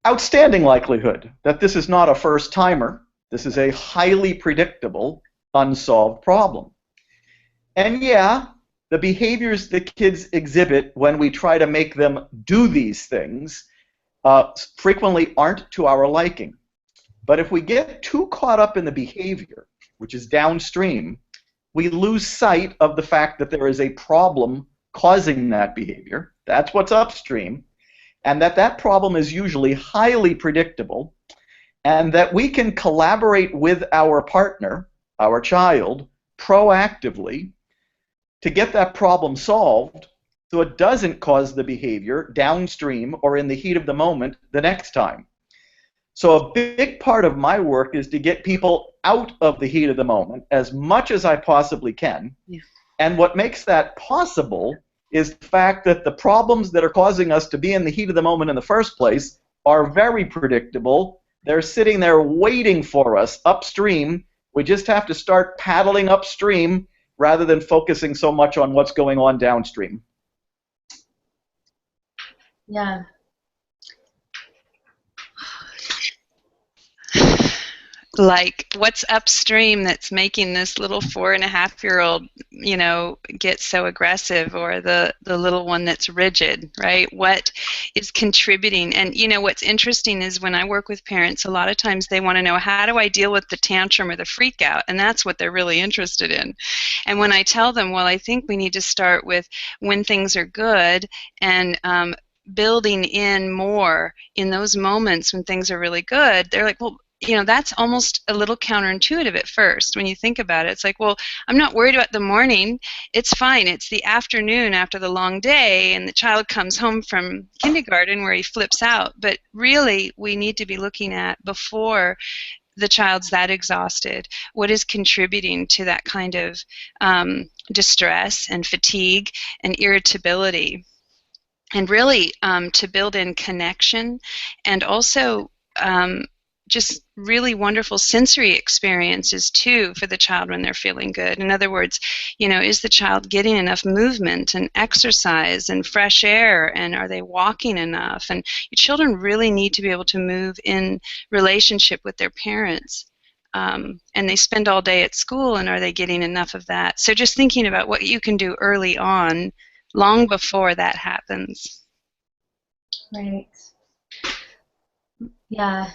outstanding likelihood that this is not a first-timer. This is a highly predictable, unsolved problem. And yeah, the behaviors that kids exhibit when we try to make them do these things frequently aren't to our liking. But if we get too caught up in the behavior, which is downstream, we lose sight of the fact that there is a problem causing that behavior. That's what's upstream, and that problem is usually highly predictable, and that we can collaborate with our partner, our child, proactively to get that problem solved so it doesn't cause the behavior downstream or in the heat of the moment the next time. So a big part of my work is to get people out of the heat of the moment as much as I possibly can. Yeah. And what makes that possible is the fact that the problems that are causing us to be in the heat of the moment in the first place are very predictable. They're sitting there waiting for us upstream. We just have to start paddling upstream rather than focusing so much on what's going on downstream. Yeah. Like, what's upstream that's making this little 4.5-year-old, get so aggressive, or the little one that's rigid, right? What is contributing? And, what's interesting is when I work with parents, a lot of times they want to know, how do I deal with the tantrum or the freak out? And that's what they're really interested in. And when I tell them, well, I think we need to start with when things are good and building in more in those moments when things are really good, they're like, well, that's almost a little counterintuitive at first when you think about it. It's like, well, I'm not worried about the morning. It's fine. It's the afternoon after the long day, and the child comes home from kindergarten where he flips out. But really, we need to be looking at, before the child's that exhausted, what is contributing to that kind of distress and fatigue and irritability. And really to build in connection, and also just really wonderful sensory experiences too for the child when they're feeling good. In other words, is the child getting enough movement and exercise and fresh air, and are they walking enough? And your children really need to be able to move in relationship with their parents. And they spend all day at school, and are they getting enough of that? So just thinking about what you can do early on, long before that happens. Right. Yeah.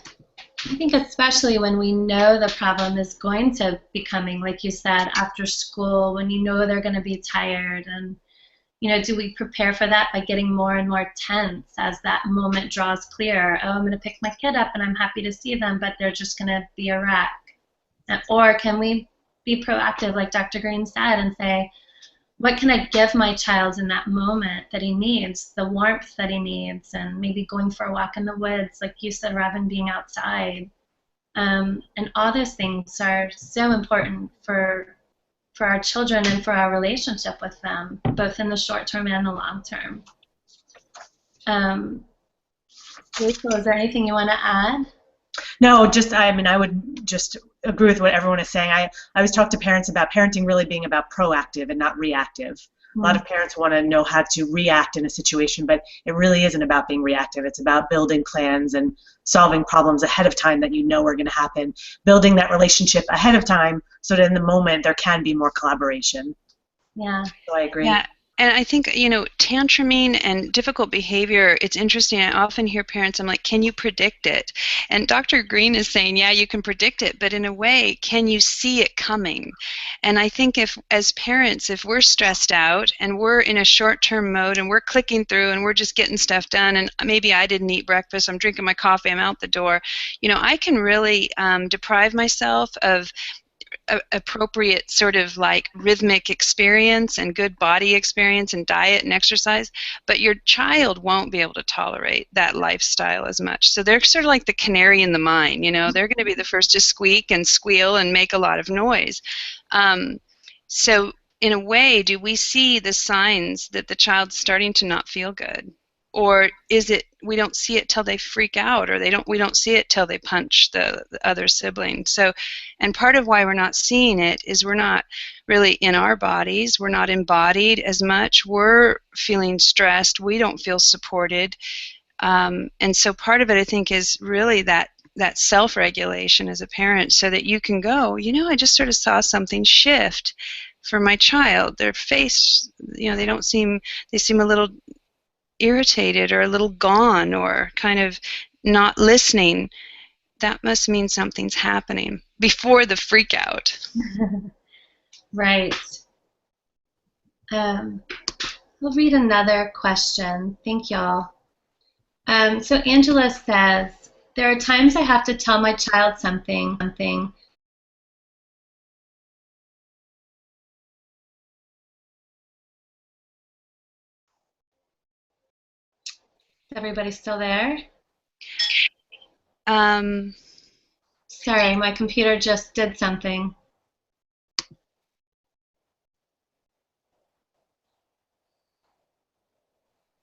I think especially when we know the problem is going to be coming, like you said, after school, when they're going to be tired, and do we prepare for that by getting more and more tense as that moment draws clearer? Oh, I'm going to pick my kid up and I'm happy to see them, but they're just going to be a wreck. Or can we be proactive, like Dr. Greene said, and say, what can I give my child in that moment that he needs, the warmth that he needs, and maybe going for a walk in the woods, like you said, Robbyn, being outside. And all those things are so important for our children and for our relationship with them, both in the short term and the long term. Rachel, is there anything you want to add? No, I would just agree with what everyone is saying. I always talk to parents about parenting really being about proactive and not reactive. A lot of parents want to know how to react in a situation, but it really isn't about being reactive. It's about building plans and solving problems ahead of time that are going to happen, building that relationship ahead of time so that in the moment there can be more collaboration. Yeah. So I agree. Yeah. And I think, tantruming and difficult behavior, it's interesting. I often hear parents, I'm like, can you predict it? And Dr. Greene is saying, yeah, you can predict it, but in a way, can you see it coming? And I think as parents, if we're stressed out and we're in a short-term mode and we're clicking through and we're just getting stuff done, and maybe I didn't eat breakfast, I'm drinking my coffee, I'm out the door, I can really deprive myself of appropriate sort of like rhythmic experience and good body experience and diet and exercise, but your child won't be able to tolerate that lifestyle as much. So they're sort of like the canary in the mine, they're going to be the first to squeak and squeal and make a lot of noise. So in a way, do we see the signs that the child's starting to not feel good? Or is it we don't see it till they freak out, or we don't see it till they punch the other sibling? So, and part of why we're not seeing it is we're not really in our bodies. We're not embodied as much. We're feeling stressed. We don't feel supported. And so part of it, I think, is really that self-regulation as a parent, so that you can go, I just sort of saw something shift. for my child. Their face, they seem a little irritated or a little gone or kind of not listening. That must mean something's happening before the freak out. Right. We'll read another question. Thank y'all. So Angela says, there are times I have to tell my child something. Is everybody still there? Sorry, my computer just did something.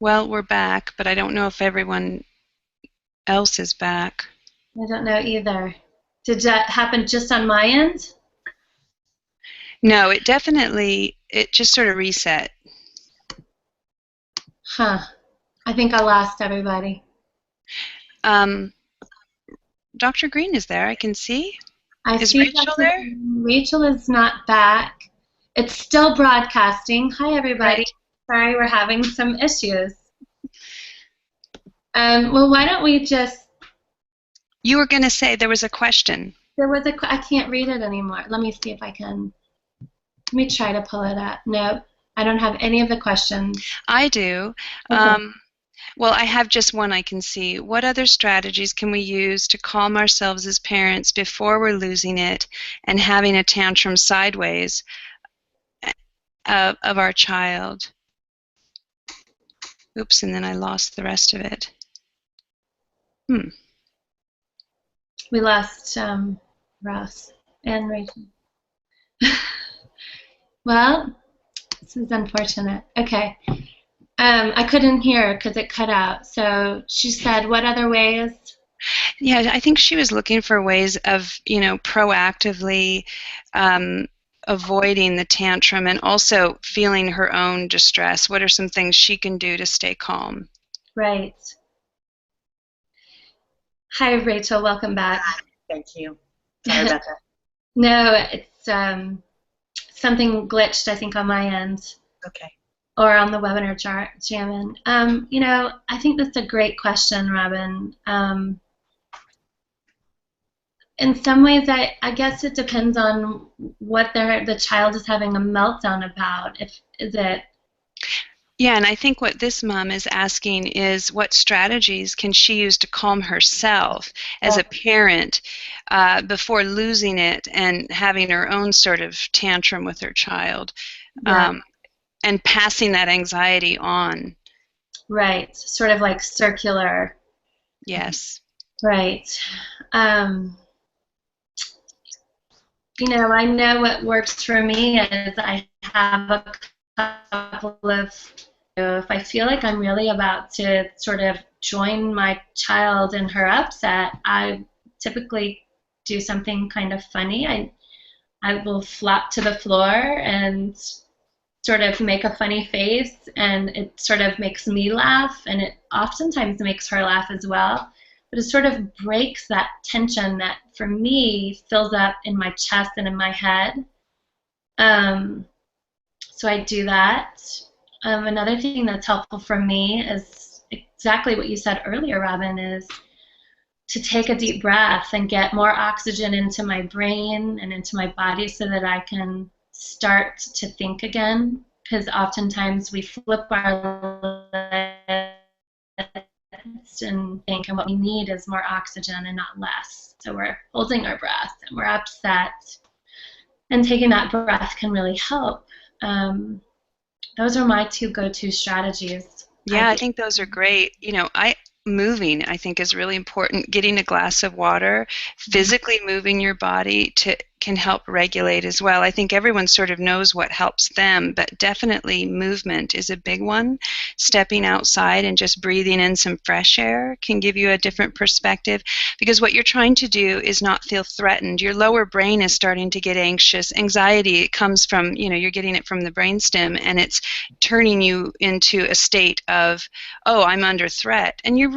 Well, we're back, but I don't know if everyone else is back. I don't know either. Did that happen just on my end? No, it just sort of reset. Huh. I think I lost everybody. Dr. Greene is there, I can see. Is Rachel there? Rachel is not back. It's still broadcasting. Hi, everybody. Right. Sorry, we're having some issues. Well, why don't we just... You were going to say there was a question. I can't read it anymore. Let me see if I can. Let me try to pull it up. No, I don't have any of the questions. I do. Okay. Well, I have just one I can see. What other strategies can we use to calm ourselves as parents before we're losing it and having a tantrum sideways of our child? Oops, and then I lost the rest of it. We lost Ross and Rachel. Well, this is unfortunate. Okay. I couldn't hear because it cut out. So she said, what other ways? Yeah, I think she was looking for ways of, proactively avoiding the tantrum and also feeling her own distress. What are some things she can do to stay calm? Right. Hi, Rachel. Welcome back. Thank you. Sorry about that. No, it's something glitched, I think, on my end. Okay. Or on the webinar Jamin. I think that's a great question, Robbyn. In some ways, I guess it depends on what the child is having a meltdown about. Yeah, and I think what this mom is asking is what strategies can she use to calm herself as a parent before losing it and having her own sort of tantrum with her child, and passing that anxiety on. Right, sort of like circular. Yes. Right. I know what works for me is I have a couple of, if I feel like I'm really about to sort of join my child in her upset, I typically do something kind of funny. I will flop to the floor and sort of make a funny face, and it sort of makes me laugh, and it oftentimes makes her laugh as well. But it sort of breaks that tension that, for me, fills up in my chest and in my head. So I do that. Another thing that's helpful for me is exactly what you said earlier, Robbyn, is to take a deep breath and get more oxygen into my brain and into my body so that I can start to think again. Because oftentimes we flip our and think, and what we need is more oxygen and not less. So we're holding our breath and we're upset, and taking that breath can really help. Those are my two go-to strategies. Yeah, I think those are great. Moving, I think, is really important. Getting a glass of water, physically moving your body can help regulate as well. I think everyone sort of knows what helps them, but definitely movement is a big one. Stepping outside and just breathing in some fresh air can give you a different perspective, because what you're trying to do is not feel threatened. Your lower brain is starting to get anxious. Anxiety comes from, you're getting it from the brainstem, and it's turning you into a state of, oh, I'm under threat. And you're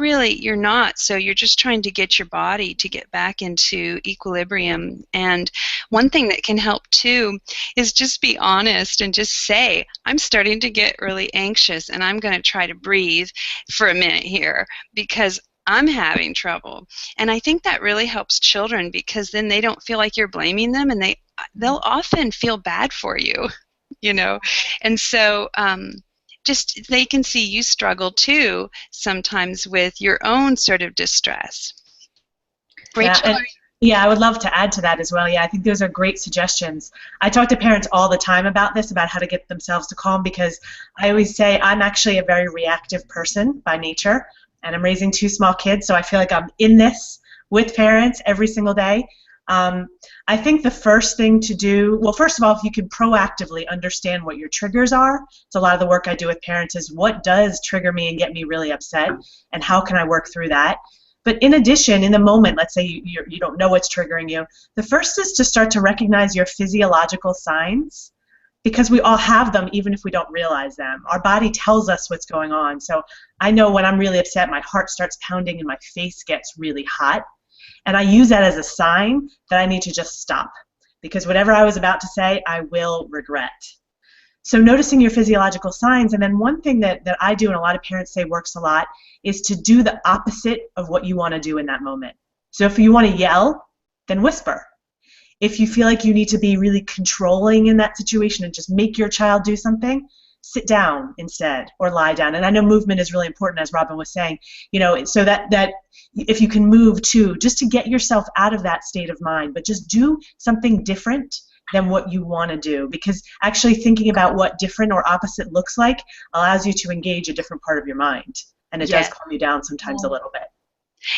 not. So you're just trying to get your body to get back into equilibrium. And One thing that can help too is just be honest and just say, I'm starting to get really anxious and I'm going to try to breathe for a minute here because I'm having trouble. And I think that really helps children because then they don't feel like you're blaming them, and they'll often feel bad for you, you know. And so just they can see you struggle too sometimes with your own sort of distress. Rachel? Yeah, I would love to add to that as well. Yeah, I think those are great suggestions. I talk to parents all the time about this, about how to get themselves to calm, because I always say I'm actually a very reactive person by nature, and I'm raising 2 small kids, so I feel like I'm in this with parents every single day. I think the first thing to do, well, first of all, if you can proactively understand what your triggers are, so a lot of the work I do with parents is what does trigger me and get me really upset, and how can I work through that? But in addition, in the moment, let's say you don't know what's triggering you, the first is to start to recognize your physiological signs, because we all have them even if we don't realize them. Our body tells us what's going on. So I know when I'm really upset, my heart starts pounding and my face gets really hot. And I use that as a sign that I need to just stop, because whatever I was about to say, I will regret. So noticing your physiological signs, and then one thing that I do and a lot of parents say works a lot is to do the opposite of what you want to do in that moment. So if you want to yell, then whisper. If you feel like you need to be really controlling in that situation and just make your child do something, sit down instead or lie down. And I know movement is really important, as Robbyn was saying, you know, so that if you can move too, just to get yourself out of that state of mind, but just do something different than what you want to do, because actually thinking about what different or opposite looks like allows you to engage a different part of your mind, and it does calm you down sometimes a little bit.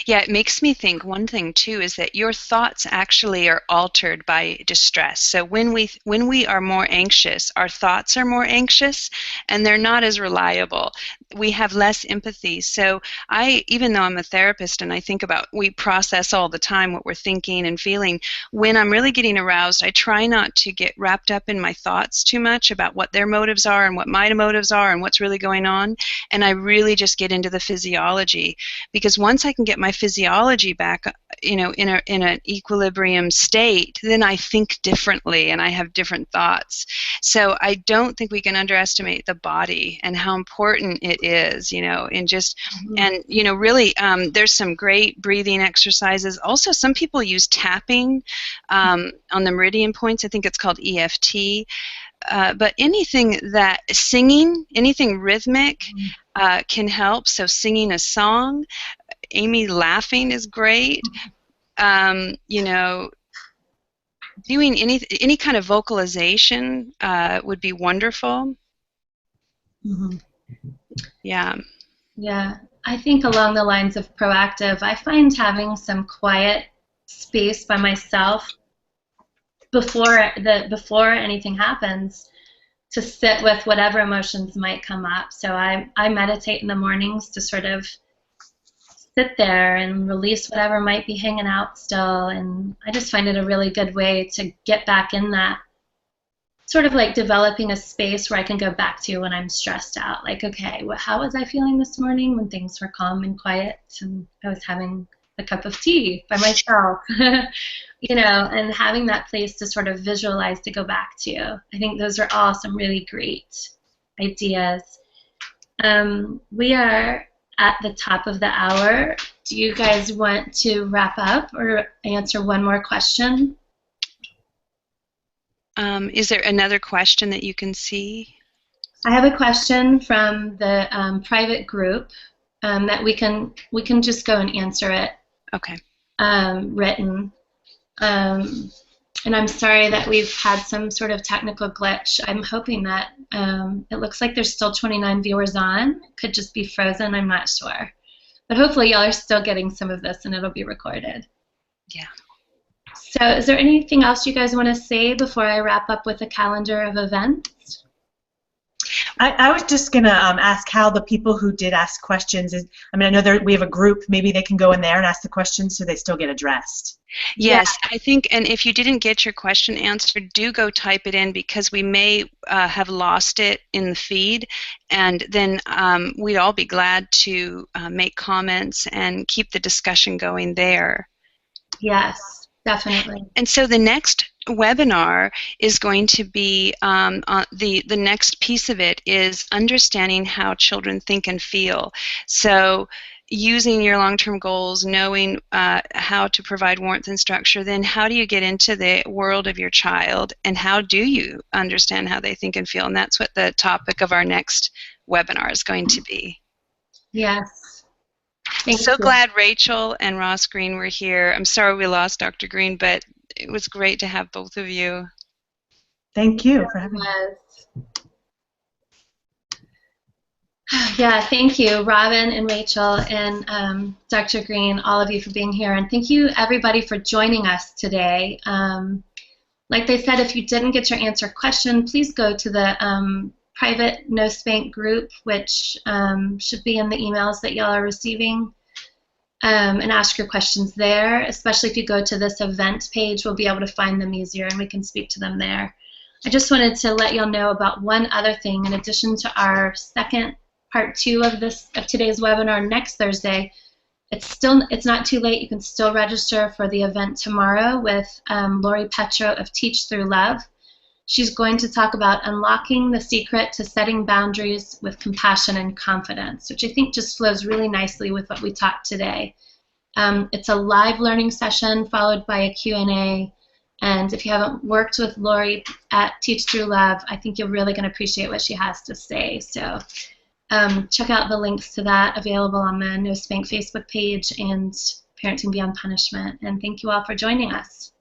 Yeah, it makes me think one thing too is that your thoughts actually are altered by distress. So when we are more anxious, our thoughts are more anxious and they're not as reliable. We have less empathy. So even though I'm a therapist and I think about, we process all the time what we're thinking and feeling, when I'm really getting aroused, I try not to get wrapped up in my thoughts too much about what their motives are and what my motives are and what's really going on. And I really just get into the physiology, because once I can get my physiology back, you know, in an equilibrium state, then I think differently and I have different thoughts. So I don't think we can underestimate the body and how important it is, you know, in just, and, you know, really, there's some great breathing exercises. Also, some people use tapping on the meridian points. I think it's called EFT. But anything that, singing, anything rhythmic can help. So singing a song, Amy, laughing is great. You know, doing any kind of vocalization would be wonderful. Yeah. Yeah, I think along the lines of proactive, I find having some quiet space by myself before anything happens, to sit with whatever emotions might come up. So I meditate in the mornings to sort of sit there and release whatever might be hanging out still, and I just find it a really good way to get back in that, sort of like developing a space where I can go back to when I'm stressed out. Like, okay, how was I feeling this morning when things were calm and quiet and I was having a cup of tea by myself? You know, and having that place to sort of visualize to go back to. I think those are all some really great ideas. We are at the top of the hour. Do you guys want to wrap up or answer one more question? Is there another question that you can see? I have a question from the private group that we can just go and answer it. Okay. Written. And I'm sorry that we've had some sort of technical glitch. I'm hoping that it looks like there's still 29 viewers on. Could just be frozen, I'm not sure. But hopefully y'all are still getting some of this and it'll be recorded. Yeah. So is there anything else you guys want to say before I wrap up with a calendar of events? I was just going to ask how the people who did ask questions, I mean, I know we have a group, maybe they can go in there and ask the questions so they still get addressed. Yes, yeah. I think, and if you didn't get your question answered, do go type it in, because we may have lost it in the feed, and then we'd all be glad to make comments and keep the discussion going there. Yes, definitely. And so the next webinar is going to be the next piece of it is understanding how children think and feel. So using your long-term goals, knowing how to provide warmth and structure, then how do you get into the world of your child and how do you understand how they think and feel? And that's what the topic of our next webinar is going to be. Yes. I'm so glad Rachel and Ross Greene were here. I'm sorry we lost Dr. Greene, but it was great to have both of you. Thank you for having me. Yeah, thank you, Robbyn and Rachel and Dr. Greene, all of you for being here. And thank you, everybody, for joining us today. Like they said, if you didn't get your answer question, please go to the private No Spank group, which should be in the emails that y'all are receiving, and ask your questions there. Especially if you go to this event page, we'll be able to find them easier and we can speak to them there. I just wanted to let y'all know about one other thing. In addition to our second part 2 of today's webinar next Thursday, it's not too late. You can still register for the event tomorrow with Lori Petro of Teach Through Love. She's going to talk about unlocking the secret to setting boundaries with compassion and confidence, which I think just flows really nicely with what we talked today. It's a live learning session followed by a Q&A. And if you haven't worked with Lori at Teach Through Love, I think you're really going to appreciate what she has to say. So check out the links to that available on the No Spank Facebook page and Parenting Beyond Punishment. And thank you all for joining us.